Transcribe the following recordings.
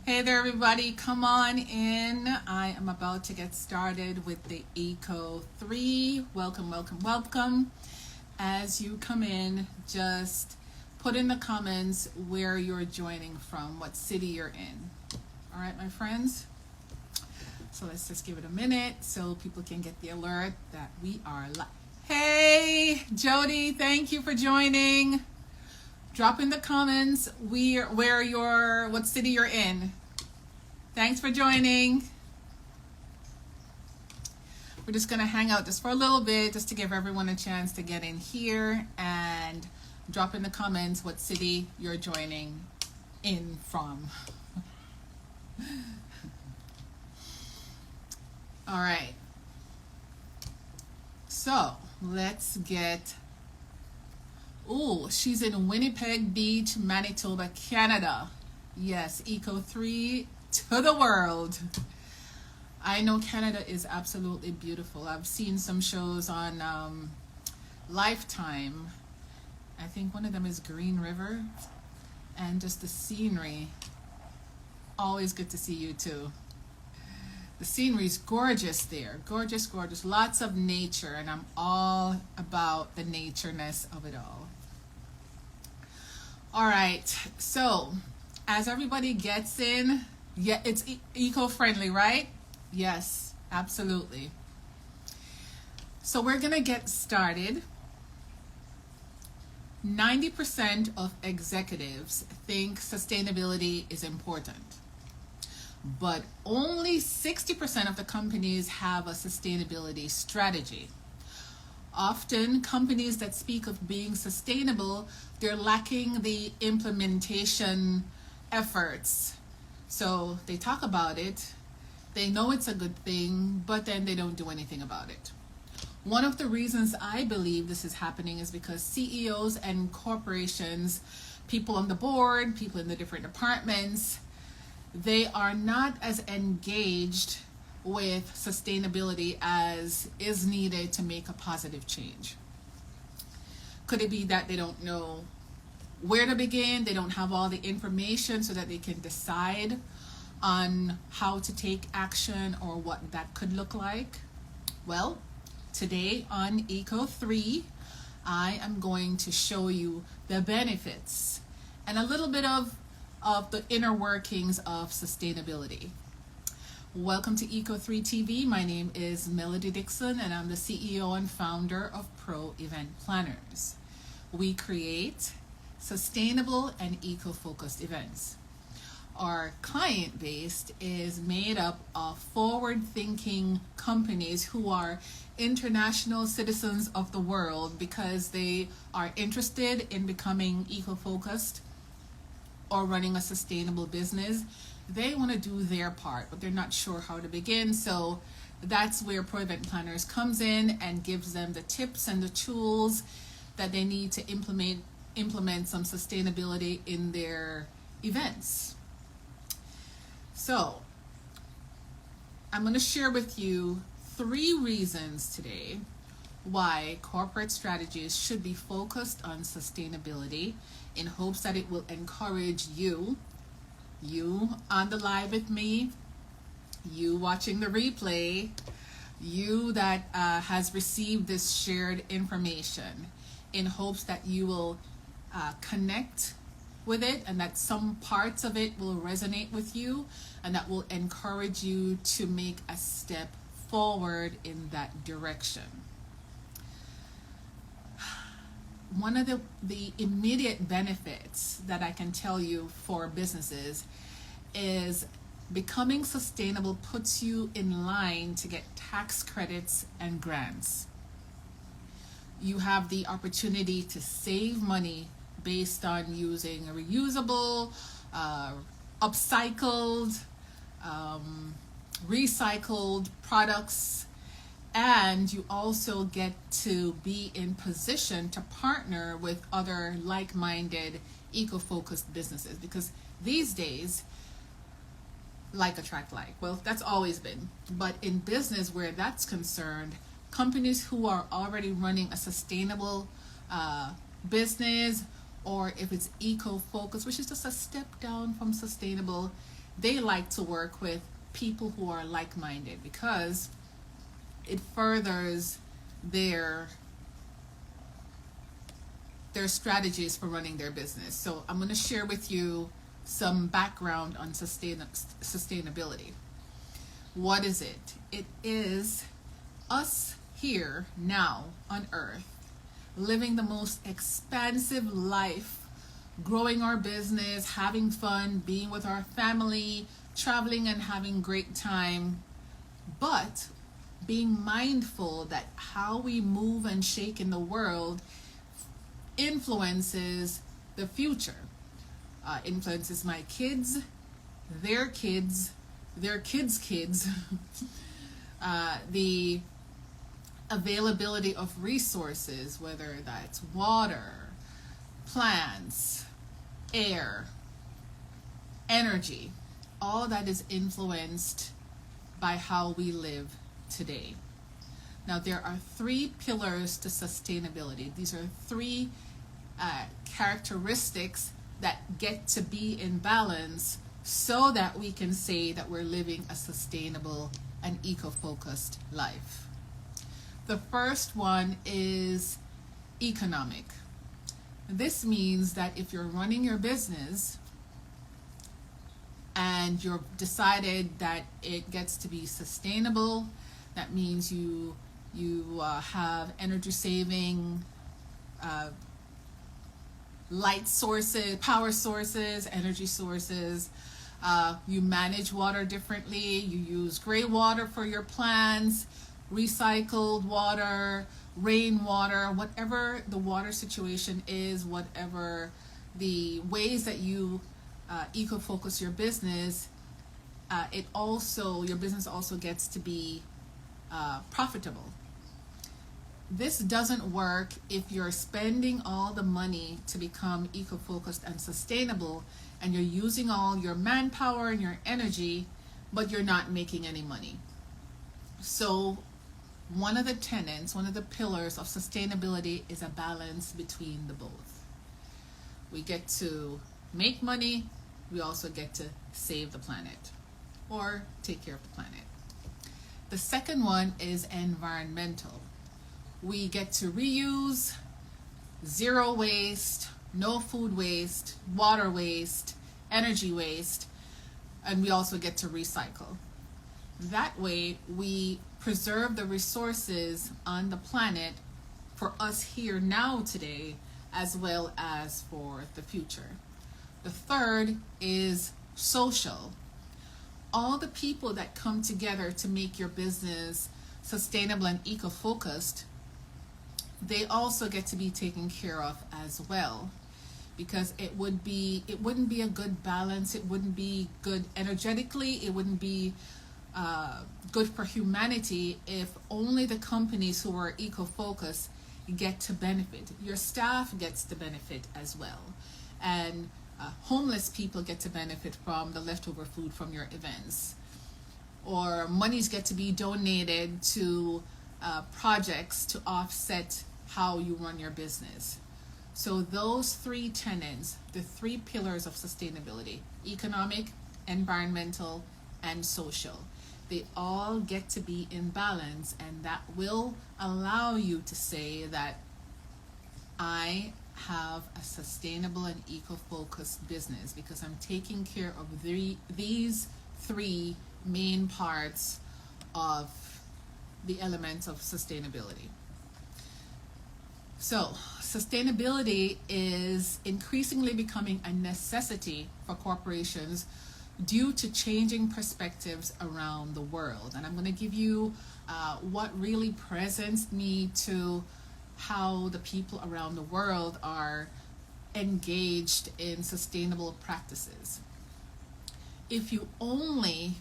Hey there, everybody. Come on in. I am about to get started with the ECO3. Welcome, welcome, welcome. As you come in, just put in the comments where you're joining from, what city you're in. All right, my friends? So let's just give it a minute so people can get the alert that we are live. Hey, Jody, thank you for joining. Drop in the comments what city you're in. Thanks for joining. We're just gonna hang out just for a little bit, just to give everyone a chance to get in here, and drop in the comments what city you're joining in from. All right. So let's get. Oh, she's in Winnipeg Beach, Manitoba, Canada. Yes, ECO3 to the world. I know Canada is absolutely beautiful. I've seen some shows on Lifetime. I think one of them is Green River, and just the scenery. Always good to see you too. The scenery is gorgeous there. Gorgeous, gorgeous. Lots of nature, and I'm all about the natureness of it all. All right, so as everybody gets in, yeah, it's eco-friendly, right? Yes, absolutely. So we're gonna get started. 90% of executives think sustainability is important, but only 60% of the companies have a sustainability strategy. Often, companies that speak of being sustainable, they're lacking the implementation efforts. So they talk about it, they know it's a good thing, but then they don't do anything about it. One of the reasons I believe this is happening is because CEOs and corporations, people on the board, people in the different departments, they are not as engaged with sustainability as is needed to make a positive change. Could it be that they don't know where to begin? They don't have all the information so that they can decide on how to take action or what that could look like? Well, today on ECO3, I am going to show you the benefits and a little bit of the inner workings of sustainability. Welcome to ECO3 TV. My name is Melody Dixon, and I'm the CEO and founder of Pro Event Planners. We create sustainable and eco-focused events. Our client base is made up of forward-thinking companies who are international citizens of the world because they are interested in becoming eco-focused or running a sustainable business. They want to do their part, but they're not sure how to begin. So that's where Pro Event Planners comes in and gives them the tips and the tools that they need to implement some sustainability in their events. So I'm going to share with you 3 reasons today why corporate strategies should be focused on sustainability, in hopes that it will encourage you on the live with me, you watching the replay, you that has received this shared information, in hopes that you will connect with it, and that some parts of it will resonate with you, and that will encourage you to make a step forward in that direction. One of the immediate benefits that I can tell you for businesses is becoming sustainable puts you in line to get tax credits and grants. You have the opportunity to save money based on using reusable, upcycled, recycled products, and you also get to be in position to partner with other like-minded, eco-focused businesses, because these days, like attract like. Well, that's always been, but in business where that's concerned, companies who are already running a sustainable business, or if it's eco-focused, which is just a step down from sustainable, they like to work with people who are like-minded because it furthers their strategies for running their business. So I'm going to share with you some background on sustainability. What is it? It is us here now on earth living the most expansive life, growing our business, having fun, being with our family, traveling and having great time, but being mindful that how we move and shake in the world influences the future, influences my kids, their kids, their kids' kids, the availability of resources, whether that's water, plants, air, energy, all that is influenced by how we live today. Now, there are 3 pillars to sustainability. These are 3 characteristics that get to be in balance so that we can say that we're living a sustainable and eco-focused life. The first one is economic. This means that if you're running your business and you've decided that it gets to be sustainable, that means you have energy saving light sources, power sources, energy sources. You manage water differently. You use gray water for your plants, recycled water, rainwater, whatever the water situation is, whatever the ways that you eco-focus your business, your business also gets to be profitable. This doesn't work if you're spending all the money to become eco-focused and sustainable, and you're using all your manpower and your energy, but you're not making any money. So one of the tenets, one of the pillars of sustainability is a balance between the both. We get to make money, we also get to save the planet or take care of the planet. The second one is environmental. We get to reuse, zero waste, no food waste, water waste, energy waste, and we also get to recycle. That way, we preserve the resources on the planet for us here now today, as well as for the future. The third is social. All the people that come together to make your business sustainable and eco-focused, they also get to be taken care of as well, because it wouldn't be a good balance. It wouldn't be good energetically. It wouldn't be good for humanity if only the companies who are eco-focused get to benefit. Your staff gets to benefit as well, and homeless people get to benefit from the leftover food from your events, or monies get to be donated to projects to offset how you run your business. So those 3 tenets, the 3 pillars of sustainability: economic, environmental, and social, they all get to be in balance, and that will allow you to say that I have a sustainable and eco-focused business because I'm taking care of these 3 main parts of the elements of sustainability. So sustainability is increasingly becoming a necessity for corporations due to changing perspectives around the world. And I'm going to give you what really presents me to how the people around the world are engaged in sustainable practices. If you only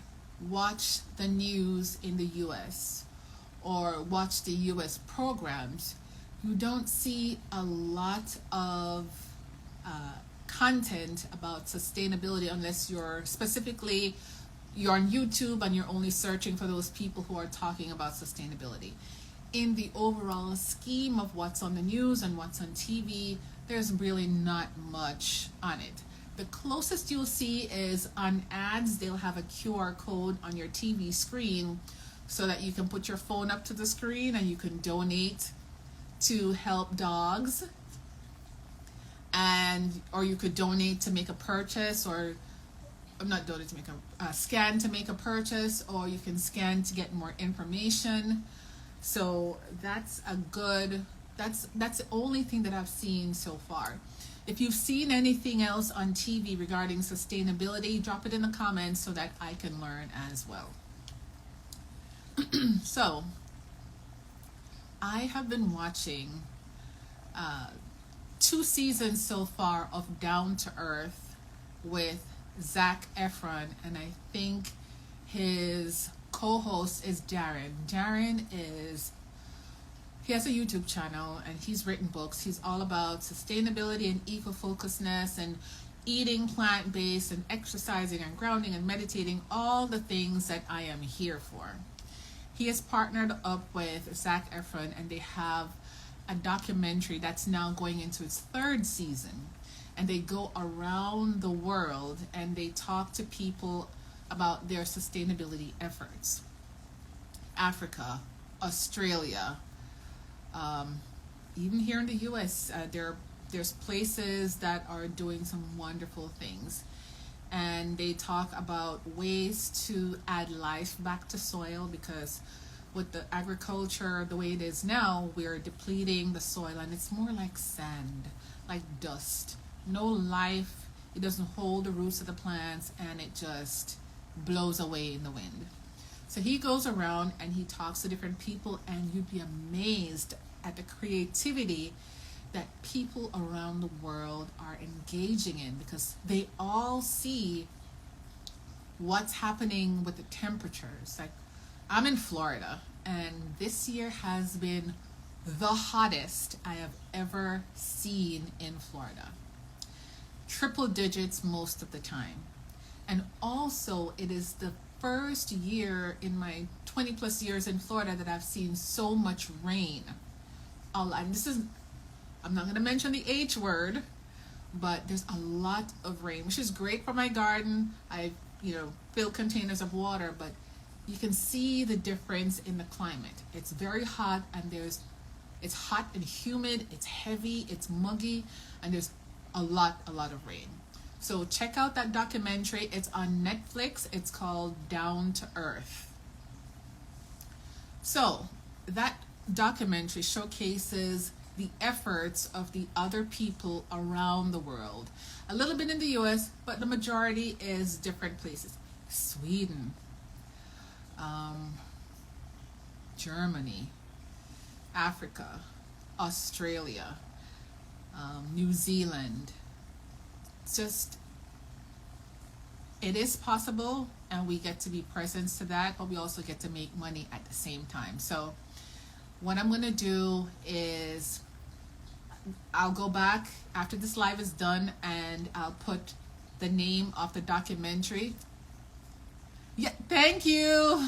watch the news in the US or watch the US programs, you don't see a lot of content about sustainability unless you're on YouTube and you're only searching for those people who are talking about sustainability. In the overall scheme of what's on the news and what's on TV, there's really not much on it. The closest you'll see is on ads, they'll have a QR code on your TV screen so that you can put your phone up to the screen and you can donate to help dogs, and or you could donate to make a purchase, or not donate to make a scan to make a purchase, or you can scan to get more information. So that's a good, that's the only thing that I've seen so far. If you've seen anything else on TV regarding sustainability, drop it in the comments so that I can learn as well. So I have been watching 2 seasons so far of Down to Earth with Zac Efron, and I think his co-host is Darren. Darren he has a YouTube channel and he's written books. He's all about sustainability and eco-focusedness and eating plant-based and exercising and grounding and meditating, all the things that I am here for. He has partnered up with Zac Efron, and they have a documentary that's now going into its 3rd season. And they go around the world and they talk to people about their sustainability efforts. Africa, Australia, even here in the US, there's places that are doing some wonderful things. And they talk about ways to add life back to soil, because with the agriculture the way it is now, we're depleting the soil and it's more like sand, like dust. No life, it doesn't hold the roots of the plants, and it just blows away in the wind. So he goes around and he talks to different people, and you'd be amazed at the creativity that people around the world are engaging in, because they all see what's happening with the temperatures. Like, I'm in Florida, and this year has been the hottest I have ever seen in Florida. Triple digits most of the time. And also, it is the first year in my 20 plus years in Florida that I've seen so much rain. And this is, I'm not going to mention the H word, but there's a lot of rain, which is great for my garden. I, fill containers of water, but you can see the difference in the climate. It's very hot, and it's hot and humid, it's heavy, it's muggy, and there's a lot of rain. So check out that documentary. It's on Netflix. It's called Down to Earth. So that documentary showcases the efforts of the other people around the world. A little bit in the US, but the majority is different places. Sweden, Germany, Africa, Australia, New Zealand. It is possible, and we get to be present to that, but we also get to make money at the same time. So what I'm going to do is I'll go back after this live is done, and I'll put the name of the documentary. Yeah, thank you.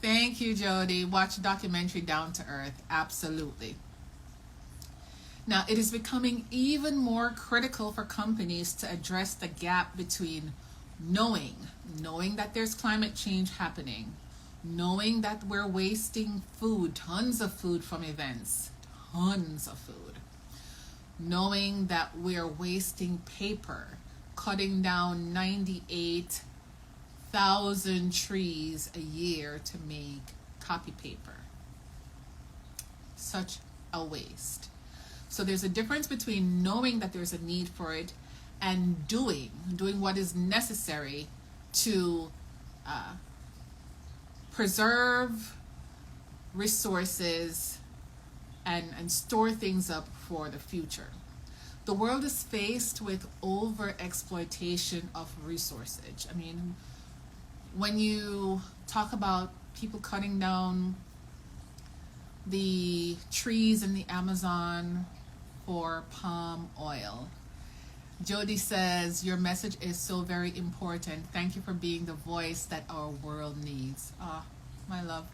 Thank you, Jody. Watch the documentary Down to Earth. Absolutely. Now, it is becoming even more critical for companies to address the gap between knowing that there's climate change happening, knowing that we're wasting food, tons of food from events, tons of food, knowing that we're wasting paper, cutting down 98,000 trees a year to make copy paper. Such a waste. So there's a difference between knowing that there's a need for it and doing what is necessary to preserve resources and store things up for the future. The world is faced with over-exploitation of resources. I mean, when you talk about people cutting down the trees in the Amazon for palm oil. Jody says, your message is so very important. Thank you for being the voice that our world needs. Ah, my love.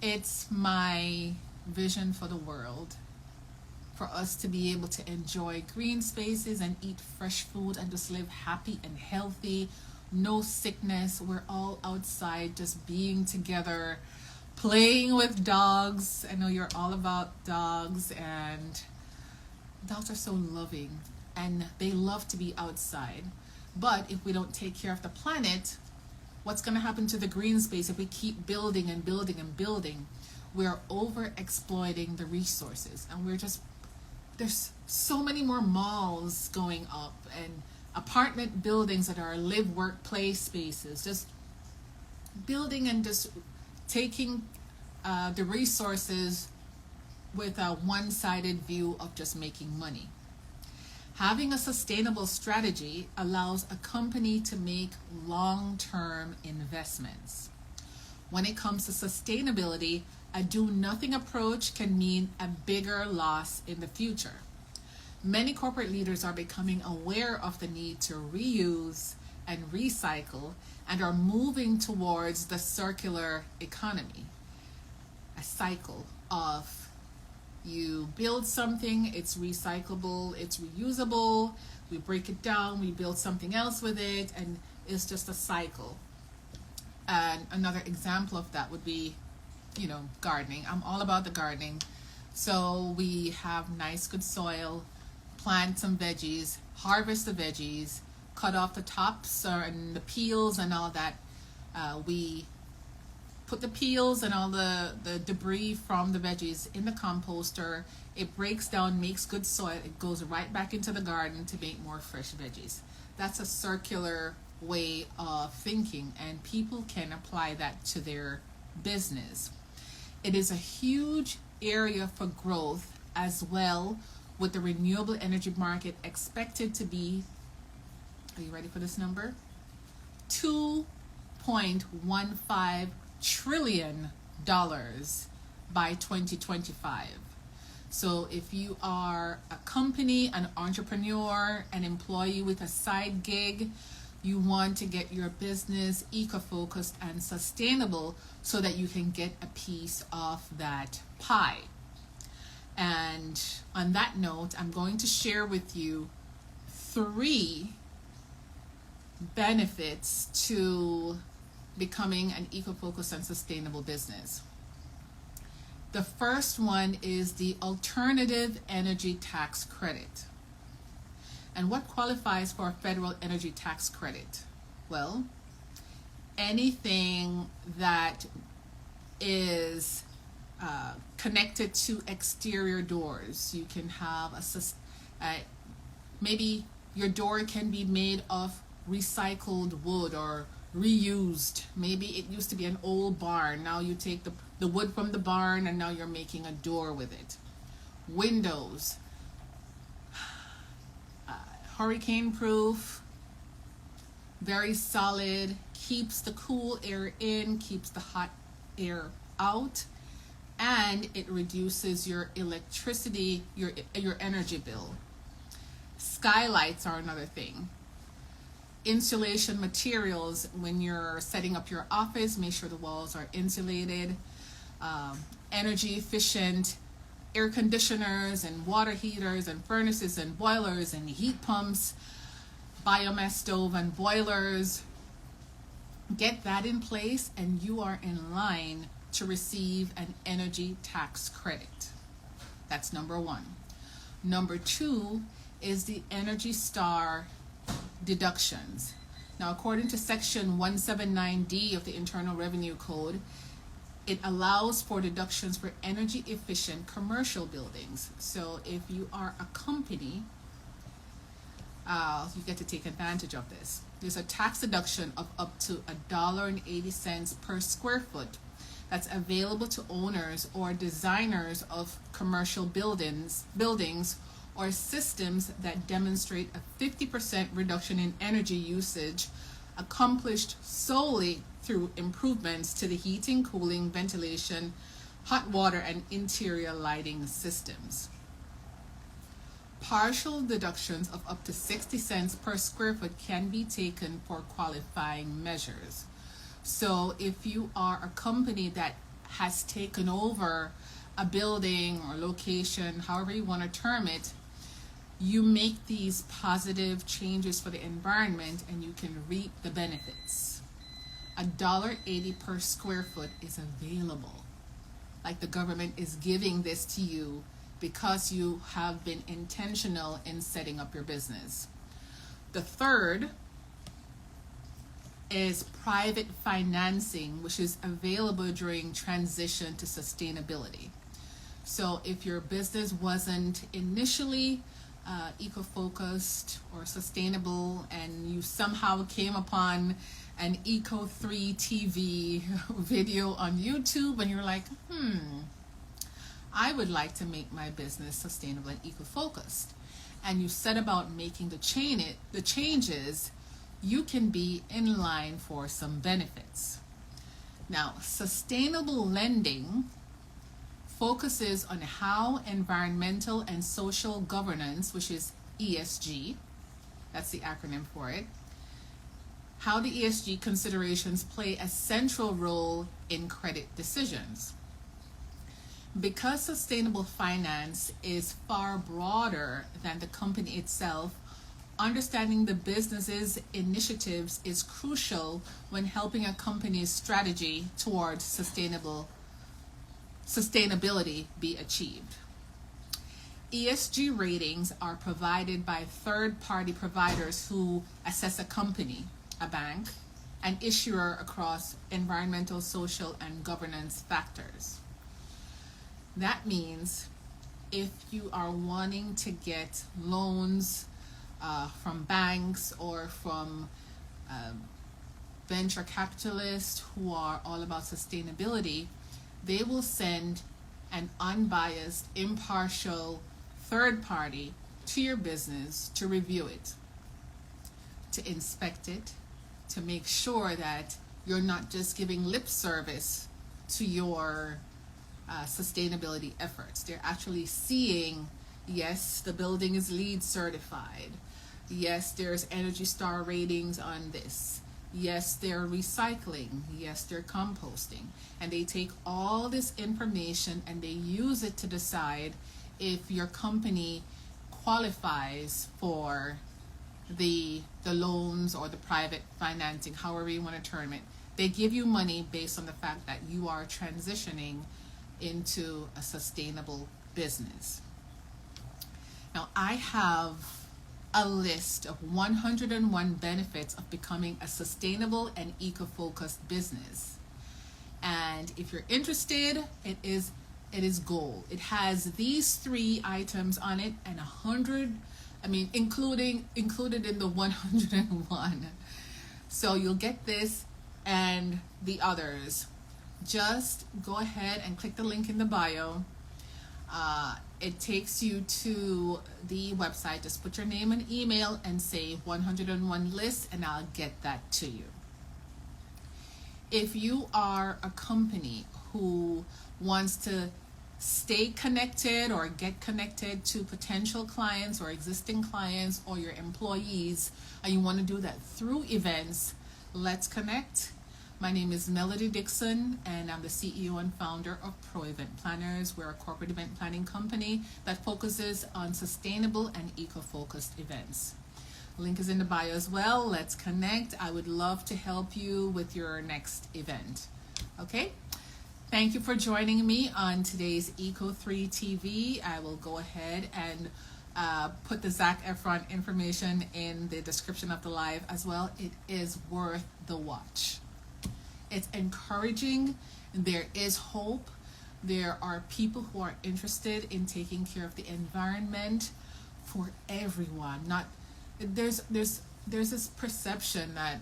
It's my vision for the world for us to be able to enjoy green spaces and eat fresh food and just live happy and healthy. No sickness. We're all outside just being together, playing with dogs. I know you're all about dogs, and dogs are so loving and they love to be outside. But if we don't take care of the planet, what's going to happen to the green space if we keep building and building and building? We're over exploiting the resources, and there's so many more malls going up and apartment buildings that are live work play spaces, just building and just taking the resources with a one-sided view of just making money. Having a sustainable strategy allows a company to make long-term investments. When it comes to sustainability, a do-nothing approach can mean a bigger loss in the future. Many corporate leaders are becoming aware of the need to reuse and recycle and are moving towards the circular economy, a cycle of you build something, it's recyclable, it's reusable, we break it down, we build something else with it, and it's just a cycle. And another example of that would be, gardening. I'm all about the gardening. So we have nice, good soil, plant some veggies, harvest the veggies, cut off the tops and the peels and all that. We put the peels and all the debris from the veggies in the composter. It breaks down, makes good soil. It goes right back into the garden to make more fresh veggies. That's a circular way of thinking, and people can apply that to their business. It is a huge area for growth as well, with the renewable energy market expected to be, are you ready for this number? $2.15 trillion by 2025. So if you are a company, an entrepreneur, an employee with a side gig, you want to get your business eco-focused and sustainable so that you can get a piece of that pie. And on that note, I'm going to share with you 3 benefits to becoming an eco-focused and sustainable business. The first one is the alternative energy tax credit. And what qualifies for a federal energy tax credit? Well, anything that is connected to exterior doors. You can have maybe your door can be made of recycled wood or reused. Maybe it used to be an old barn. Now you take the wood from the barn and now you're making a door with it. Windows, hurricane proof, very solid, keeps the cool air in, keeps the hot air out, and it reduces your electricity, your energy bill. Skylights are another thing. Insulation materials, when you're setting up your office, make sure the walls are insulated. Energy efficient air conditioners and water heaters and furnaces and boilers and heat pumps, biomass stove and boilers. Get that in place and you are in line to receive an energy tax credit. That's number 1. Number 2 is the Energy Star deductions. Now, according to Section 179D of the Internal Revenue Code, it allows for deductions for energy efficient commercial buildings. So if you are a company, you get to take advantage of this. There's a tax deduction of up to $1.80 per square foot that's available to owners or designers of commercial buildings or systems that demonstrate a 50% reduction in energy usage accomplished solely through improvements to the heating, cooling, ventilation, hot water, and interior lighting systems. Partial deductions of up to 60 cents per square foot can be taken for qualifying measures. So if you are a company that has taken over a building or location, however you want to term it, you make these positive changes for the environment and you can reap the benefits. $1.80 per square foot is available. Like the government is giving this to you because you have been intentional in setting up your business. The third is private financing, which is available during transition to sustainability. So if your business wasn't initially eco-focused or sustainable and you somehow came upon an ECO3 TV video on YouTube and you're like, I would like to make my business sustainable and eco-focused, and you set about making the changes, you can be in line for some benefits. Now, sustainable lending focuses on how environmental and social governance, which is ESG, that's the acronym for it, how the ESG considerations play a central role in credit decisions. Because sustainable finance is far broader than the company itself, understanding the business's initiatives is crucial when helping a company's strategy towards sustainability be achieved. ESG ratings are provided by third-party providers who assess a company, a bank, an issuer across environmental, social, and governance factors. That means if you are wanting to get loans from banks or from venture capitalists who are all about sustainability, they will send an unbiased, impartial third party to your business to review it, to inspect it, to make sure that you're not just giving lip service to your sustainability efforts. They're actually seeing, yes, the building is LEED certified. Yes, there's Energy Star ratings on this. Yes, they're recycling. Yes, they're composting. And they take all this information and they use it to decide if your company qualifies for the loans or the private financing, however you want to term it. They give you money based on the fact that you are transitioning into a sustainable business. Now, I have a list of 101 benefits of becoming a sustainable and eco-focused business. And if you're interested, it is gold. It has these 3 items on it and 100, included in the 101. So you'll get this and the others. Just go ahead and click the link in the bio. It takes you to the website. Just put your name and email and say 101 list and I'll get that to you. If you are a company who wants to stay connected or get connected to potential clients or existing clients or your employees, and you want to do that through events, let's connect. My name is Melody Dixon, and I'm the CEO and founder of Pro Event Planners. We're a corporate event planning company that focuses on sustainable and eco-focused events. Link is in the bio as well. Let's connect. I would love to help you with your next event. Okay? Thank you for joining me on today's ECO3 TV. I will go ahead and put the Zac Efron information in the description of the live as well. It is worth the watch. It's encouraging. There is hope. There are people who are interested in taking care of the environment for everyone. There's this perception that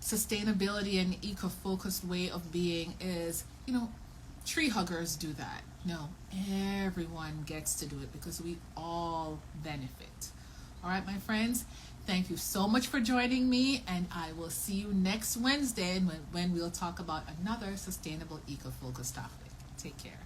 sustainability and eco-focused way of being is, tree huggers do that. No, everyone gets to do it because we all benefit. All right, my friends, thank you so much for joining me, and I will see you next Wednesday when we'll talk about another sustainable eco-focused topic. Take care.